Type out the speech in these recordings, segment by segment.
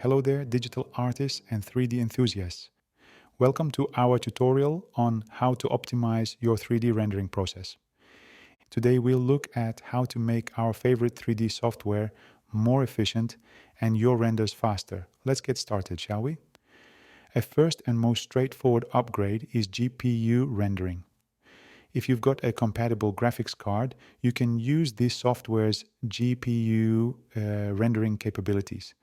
Hello there, digital artists and 3D enthusiasts. Welcome to our tutorial on how to optimize your 3D rendering process. Today we'll look at how to make our favorite 3D software more efficient and your renders faster. Let's get started, shall we? A first and most straightforward upgrade is GPU rendering. If you've got a compatible graphics card, you can use this software's GPU rendering capabilities.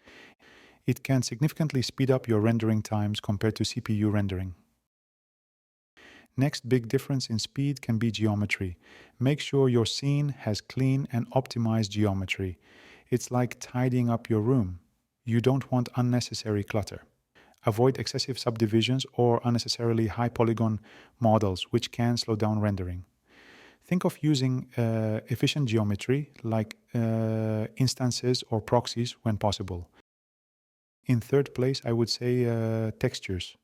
It can significantly speed up your rendering times compared to CPU rendering. Next big difference in speed can be geometry. Make sure your scene has clean and optimized geometry. It's like tidying up your room. You don't want unnecessary clutter. Avoid excessive subdivisions or unnecessarily high polygon models, which can slow down rendering. Think of using efficient geometry like instances or proxies when possible. In third place, I would say textures.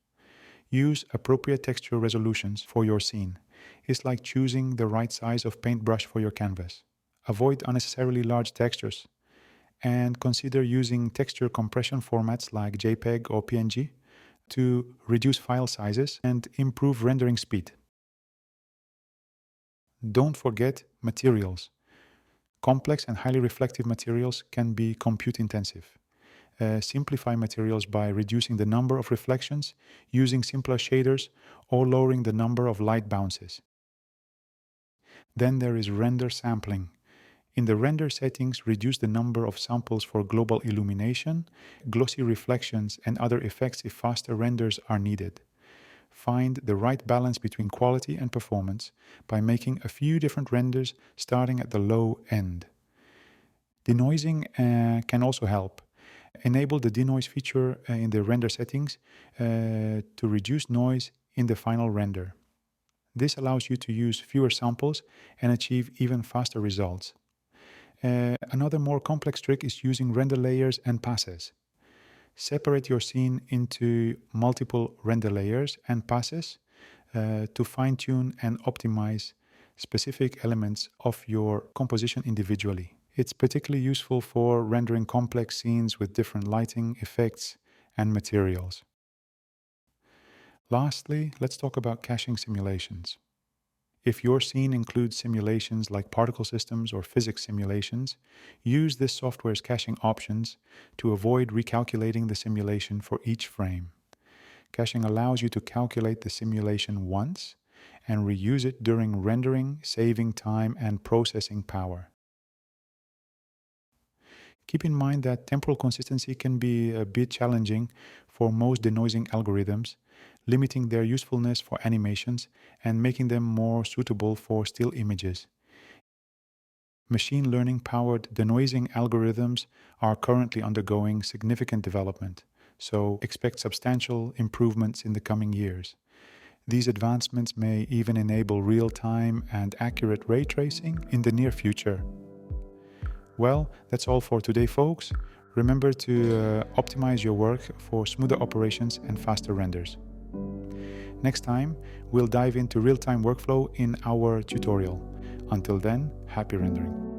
Use appropriate texture resolutions for your scene. It's like choosing the right size of paintbrush for your canvas. Avoid unnecessarily large textures and consider using texture compression formats like JPEG or PNG to reduce file sizes and improve rendering speed. Don't forget materials. Complex and highly reflective materials can be compute intensive. Simplify materials by reducing the number of reflections, using simpler shaders, or lowering the number of light bounces. Then there is render sampling. In the render settings, reduce the number of samples for global illumination, glossy reflections, and other effects if faster renders are needed. Find the right balance between quality and performance by making a few different renders starting at the low end. Denoising can also help. Enable the denoise feature in the render settings to reduce noise in the final render. This allows you to use fewer samples and achieve even faster results. Another more complex trick is using render layers and passes. Separate your scene into multiple render layers and passes to fine-tune and optimize specific elements of your composition individually. It's particularly useful for rendering complex scenes with different lighting, effects, and materials. Lastly, let's talk about caching simulations. If your scene includes simulations like particle systems or physics simulations, use this software's caching options to avoid recalculating the simulation for each frame. Caching allows you to calculate the simulation once and reuse it during rendering, saving time and processing power. Keep in mind that temporal consistency can be a bit challenging for most denoising algorithms, limiting their usefulness for animations and making them more suitable for still images. Machine learning-powered denoising algorithms are currently undergoing significant development, so expect substantial improvements in the coming years. These advancements may even enable real-time and accurate ray tracing in the near future. Well, that's all for today, folks. Remember to optimize your work for smoother operations and faster renders. Next time, we'll dive into real-time workflow in our tutorial. Until then, happy rendering.